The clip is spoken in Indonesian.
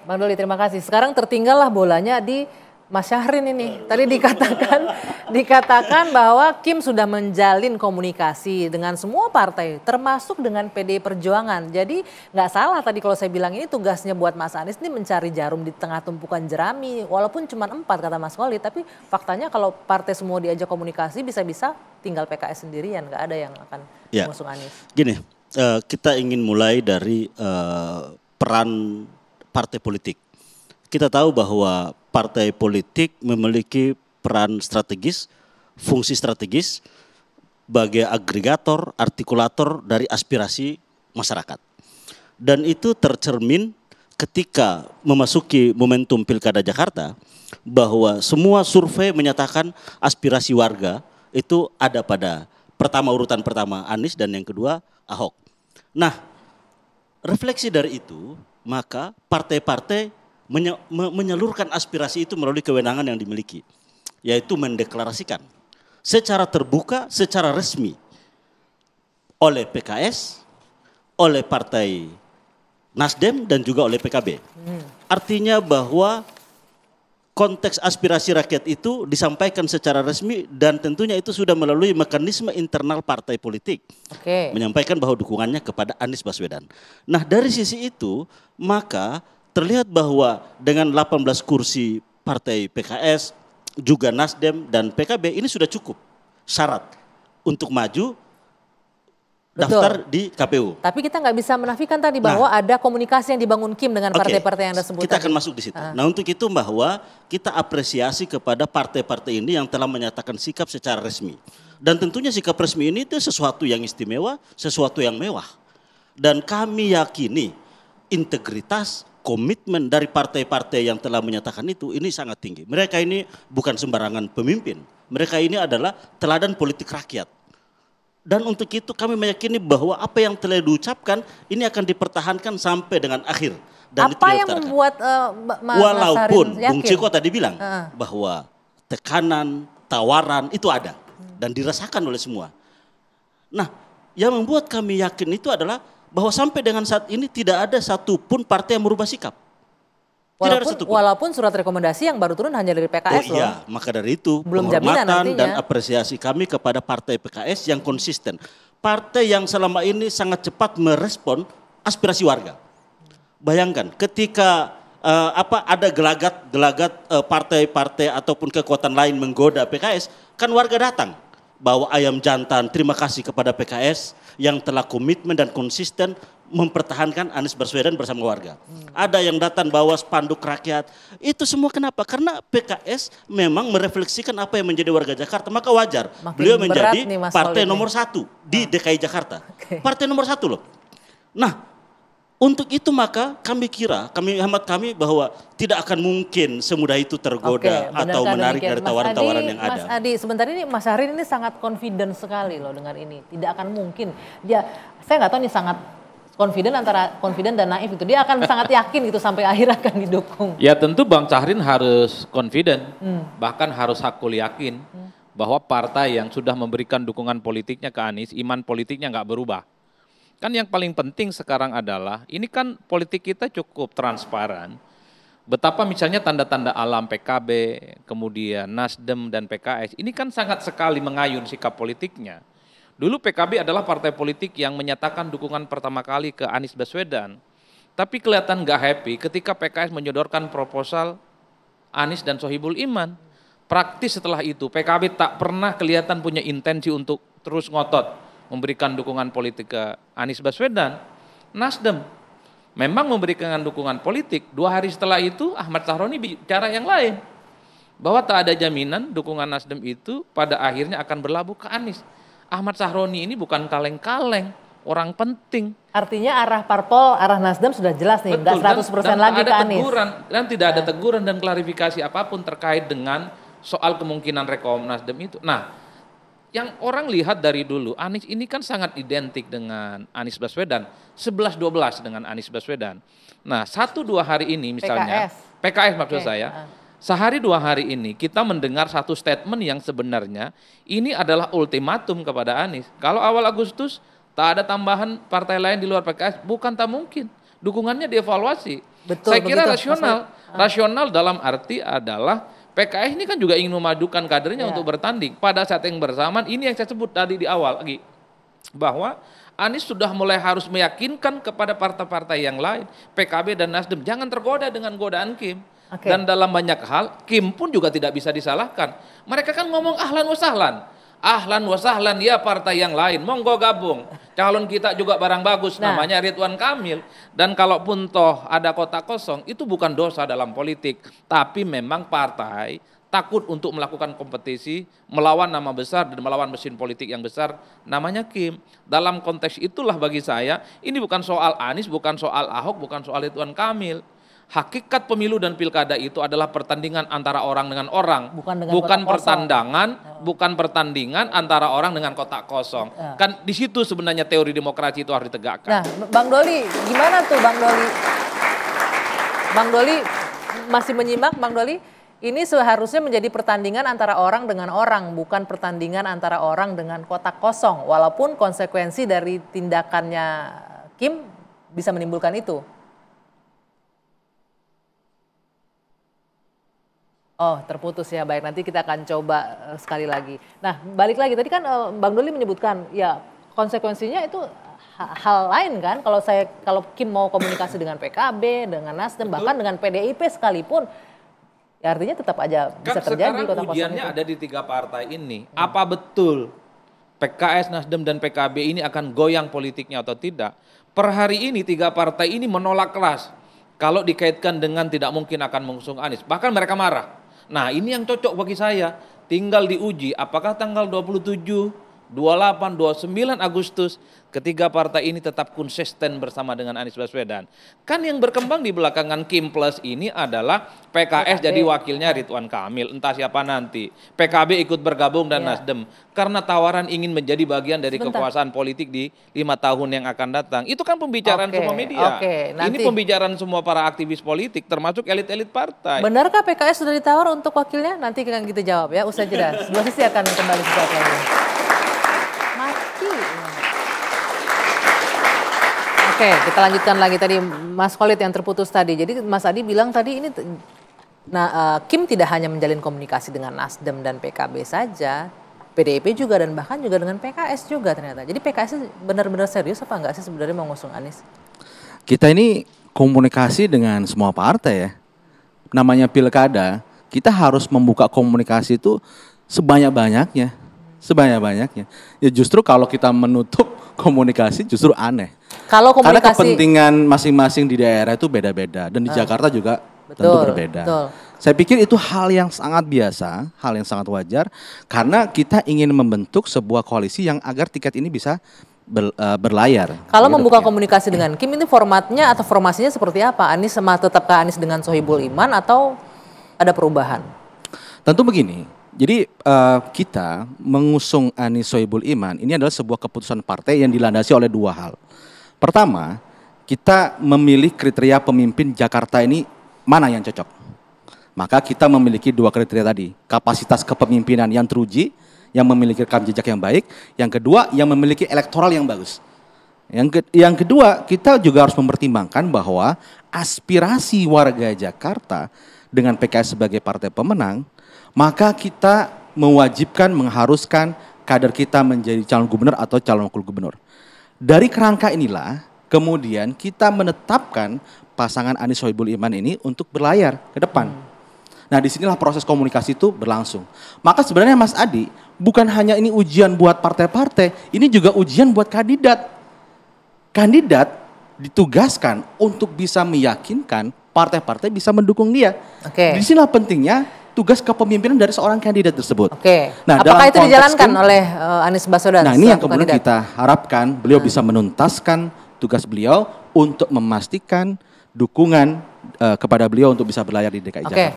Bang Doli, terima kasih. Sekarang tertinggallah bolanya di Mas Syahrin ini. Tadi dikatakan bahwa Kim sudah menjalin komunikasi dengan semua partai, termasuk dengan PDI Perjuangan. Jadi nggak salah tadi kalau saya bilang ini tugasnya buat Mas Anies ini mencari jarum di tengah tumpukan jerami. Walaupun cuma 4 kata Mas Wali, tapi faktanya kalau partai semua diajak komunikasi bisa-bisa tinggal PKS sendirian, nggak ada yang akan mengusung Anies. Gini, kita ingin mulai dari peran partai politik. Kita tahu bahwa partai politik memiliki peran strategis, fungsi strategis sebagai agregator, artikulator dari aspirasi masyarakat. Dan itu tercermin ketika memasuki momentum Pilkada Jakarta bahwa semua survei menyatakan aspirasi warga itu ada pada urutan pertama Anies dan yang kedua Ahok. Nah, refleksi dari itu maka partai-partai menyalurkan aspirasi itu melalui kewenangan yang dimiliki, yaitu mendeklarasikan secara terbuka, secara resmi oleh PKS, oleh Partai Nasdem dan juga oleh PKB. Artinya bahwa konteks aspirasi rakyat itu disampaikan secara resmi dan tentunya itu sudah melalui mekanisme internal partai politik. Menyampaikan bahwa dukungannya kepada Anies Baswedan. Nah, dari sisi itu maka terlihat bahwa dengan 18 kursi partai PKS, juga Nasdem dan PKB ini sudah cukup syarat untuk maju daftar di KPU. Tapi kita nggak bisa menafikan tadi bahwa ada komunikasi yang dibangun Kim dengan partai-partai yang Anda sebut. Kita akan masuk di situ. Nah, untuk itu bahwa kita apresiasi kepada partai-partai ini yang telah menyatakan sikap secara resmi. Dan tentunya sikap resmi ini itu sesuatu yang istimewa, sesuatu yang mewah. Dan kami yakini integritas, komitmen dari partai-partai yang telah menyatakan itu ini sangat tinggi. Mereka ini bukan sembarangan pemimpin. Mereka ini adalah teladan politik rakyat. Dan untuk itu kami meyakini bahwa apa yang telah diucapkan ini akan dipertahankan sampai dengan akhir. Dan apa itu yang membuat walaupun Bung Ciko tadi bilang bahwa tekanan, tawaran itu ada dan dirasakan oleh semua. Nah, yang membuat kami yakin itu adalah bahwa sampai dengan saat ini tidak ada satupun partai yang merubah sikap. Walaupun surat rekomendasi yang baru turun hanya dari PKS loh. Iya, maka dari itu belum penghormatan dan apresiasi kami kepada partai PKS yang konsisten. Partai yang selama ini sangat cepat merespon aspirasi warga. Bayangkan ketika ada gelagat partai-partai ataupun kekuatan lain menggoda PKS, kan warga datang bawa ayam jantan, terima kasih kepada PKS yang telah komitmen dan konsisten mempertahankan Anies Baswedan bersama warga. Ada yang datang bawa spanduk rakyat. Itu semua kenapa? Karena PKS memang merefleksikan apa yang menjadi warga Jakarta. Maka wajar beliau menjadi partai nomor 1 di DKI Jakarta. Partai nomor 1 loh. Nah, untuk itu maka hemat kami bahwa tidak akan mungkin semudah itu tergoda atau menarik dari tawaran-tawaran yang ada. Mas Adi, sebentar ini Mas Syahrin ini sangat confident sekali loh dengan ini. Tidak akan mungkin. Saya nggak tahu nih sangat antara confident dan naif itu. Dia akan sangat yakin gitu sampai akhir akan didukung. Ya tentu Bang Syahrin harus confident, bahkan harus hakul yakin bahwa partai yang sudah memberikan dukungan politiknya ke Anies, iman politiknya nggak berubah. Kan yang paling penting sekarang adalah, ini kan politik kita cukup transparan. Betapa misalnya tanda-tanda alam PKB, kemudian Nasdem dan PKS, ini kan sangat sekali mengayun sikap politiknya. Dulu PKB adalah partai politik yang menyatakan dukungan pertama kali ke Anies Baswedan. Tapi kelihatan nggak happy ketika PKS menyodorkan proposal Anies dan Sohibul Iman. Praktis setelah itu PKB tak pernah kelihatan punya intensi untuk terus ngotot memberikan dukungan politik ke Anies Baswedan. Nasdem memang memberikan dukungan politik, 2 hari setelah itu Ahmad Sahroni bicara yang lain. Bahwa tak ada jaminan dukungan Nasdem itu pada akhirnya akan berlabuh ke Anies. Ahmad Sahroni ini bukan kaleng-kaleng, orang penting. Artinya arah parpol, arah Nasdem sudah jelas nih, nggak 100% lagi ke Anies. Dan tidak ada teguran dan klarifikasi apapun terkait dengan soal kemungkinan rekom Nasdem itu. Nah, yang orang lihat dari dulu, Anies ini kan sangat identik dengan Anies Baswedan, 11-12 dengan Anies Baswedan. Nah, 1-2 hari ini misalnya, PKS maksud saya, sehari 2 hari ini kita mendengar satu statement yang sebenarnya ini adalah ultimatum kepada Anies. Kalau awal Agustus tak ada tambahan partai lain di luar PKS, bukan tak mungkin. Dukungannya dievaluasi. Betul, Saya kira begitu, rasional. Rasional dalam arti adalah PKS ini kan juga ingin memajukan kadernya untuk bertanding. Pada saat yang bersamaan ini yang saya sebut tadi di awal lagi, bahwa Anies sudah mulai harus meyakinkan kepada partai-partai yang lain, PKB dan Nasdem, jangan tergoda dengan godaan Kim. Dan dalam banyak hal, Kim pun juga tidak bisa disalahkan. Mereka kan ngomong ahlan wa sahlan. Ahlan wa sahlan ya partai yang lain, monggo gabung. Calon kita juga barang bagus, namanya Ridwan Kamil. Dan kalaupun toh ada kotak kosong, itu bukan dosa dalam politik. Tapi memang partai takut untuk melakukan kompetisi, melawan nama besar dan melawan mesin politik yang besar, namanya Kim. Dalam konteks itulah bagi saya, ini bukan soal Anies, bukan soal Ahok, bukan soal Ridwan Kamil. Hakikat pemilu dan pilkada itu adalah pertandingan antara orang dengan orang, bukan pertandingan antara orang dengan kotak kosong. Kan di situ sebenarnya teori demokrasi itu harus ditegakkan. Nah, Bang Doli, gimana tuh Bang Doli? Bang Doli masih menyimak, Bang Doli? Ini seharusnya menjadi pertandingan antara orang dengan orang, bukan pertandingan antara orang dengan kotak kosong. Walaupun konsekuensi dari tindakannya Kim bisa menimbulkan itu. Oh, terputus ya. Baik, nanti kita akan coba sekali lagi. Nah, balik lagi. Tadi kan Bang Doli menyebutkan ya konsekuensinya itu hal lain kan. Kalau Kim mau komunikasi dengan PKB, dengan Nasdem, bahkan dengan PDIP sekalipun, ya artinya tetap aja bisa terjadi kota kosong itu. Ujiannya ada di 3 partai ini. Apa betul PKS, Nasdem, dan PKB ini akan goyang politiknya atau tidak? Per hari ini 3 partai ini menolak keras kalau dikaitkan dengan tidak mungkin akan mengusung Anies. Bahkan mereka marah. Nah, ini yang cocok bagi saya. Tinggal diuji apakah tanggal 27, 28, 29 Agustus ketiga partai ini tetap konsisten bersama dengan Anies Baswedan. Kan yang berkembang di belakangan Kim Plus ini adalah PKS jadi wakilnya Ridwan Kamil, entah siapa nanti. PKB ikut bergabung dan Nasdem. Karena tawaran ingin menjadi bagian dari kekuasaan politik di 5 tahun yang akan datang. Itu kan pembicaraan semua media. Ini pembicaraan semua para aktivis politik termasuk elit-elit partai. Benarkah PKS sudah ditawar untuk wakilnya? Nanti akan kita jawab ya, usai jeda. Sebelah sisi akan kembali sesaat lagi. Oke, kita lanjutkan lagi tadi Mas Khalid yang terputus tadi. Jadi Mas Adi bilang tadi ini, Kim tidak hanya menjalin komunikasi dengan Nasdem dan PKB saja, PDIP juga dan bahkan juga dengan PKS juga ternyata. Jadi PKS benar-benar serius apa enggak sih sebenarnya mau ngusung Anies? Kita ini komunikasi dengan semua partai ya. Namanya pilkada, kita harus membuka komunikasi itu sebanyak-banyaknya. Sebanyak-banyaknya. Ya justru kalau kita menutup komunikasi justru aneh. Kalau komunikasi, karena kepentingan masing-masing di daerah itu beda-beda dan di Jakarta juga tentu berbeda. Saya pikir itu hal yang sangat biasa, hal yang sangat wajar karena kita ingin membentuk sebuah koalisi yang agar tiket ini bisa berlayar. Kalau membuka komunikasi dengan Kim ini formatnya atau formasinya seperti apa? Anies tetapkah Anies dengan Sohibul Iman atau ada perubahan? Tentu begini. Jadi kita mengusung Anies Sohibul Iman ini adalah sebuah keputusan partai yang dilandasi oleh 2 hal. Pertama, kita memilih kriteria pemimpin Jakarta ini mana yang cocok. Maka kita memiliki 2 kriteria tadi. Kapasitas kepemimpinan yang teruji, yang memiliki rekam jejak yang baik. Yang kedua, yang memiliki elektoral yang bagus. Yang kedua, kita juga harus mempertimbangkan bahwa aspirasi warga Jakarta dengan PKS sebagai partai pemenang, maka kita mewajibkan, mengharuskan kader kita menjadi calon gubernur atau calon wakil gubernur. Dari kerangka inilah kemudian kita menetapkan pasangan Anies Sohibul Iman ini untuk berlayar ke depan. Nah disinilah proses komunikasi itu berlangsung. Maka sebenarnya Mas Adi bukan hanya ini ujian buat partai-partai, ini juga ujian buat kandidat. Kandidat ditugaskan untuk bisa meyakinkan partai-partai bisa mendukung dia. Disinilah pentingnya tugas kepemimpinan dari seorang kandidat tersebut. Nah, apakah itu dijalankan oleh Anies Baswedan? Nah, ini yang kemudian kita harapkan beliau bisa menuntaskan tugas beliau untuk memastikan dukungan kepada beliau untuk bisa berlayar di DKI Jakarta.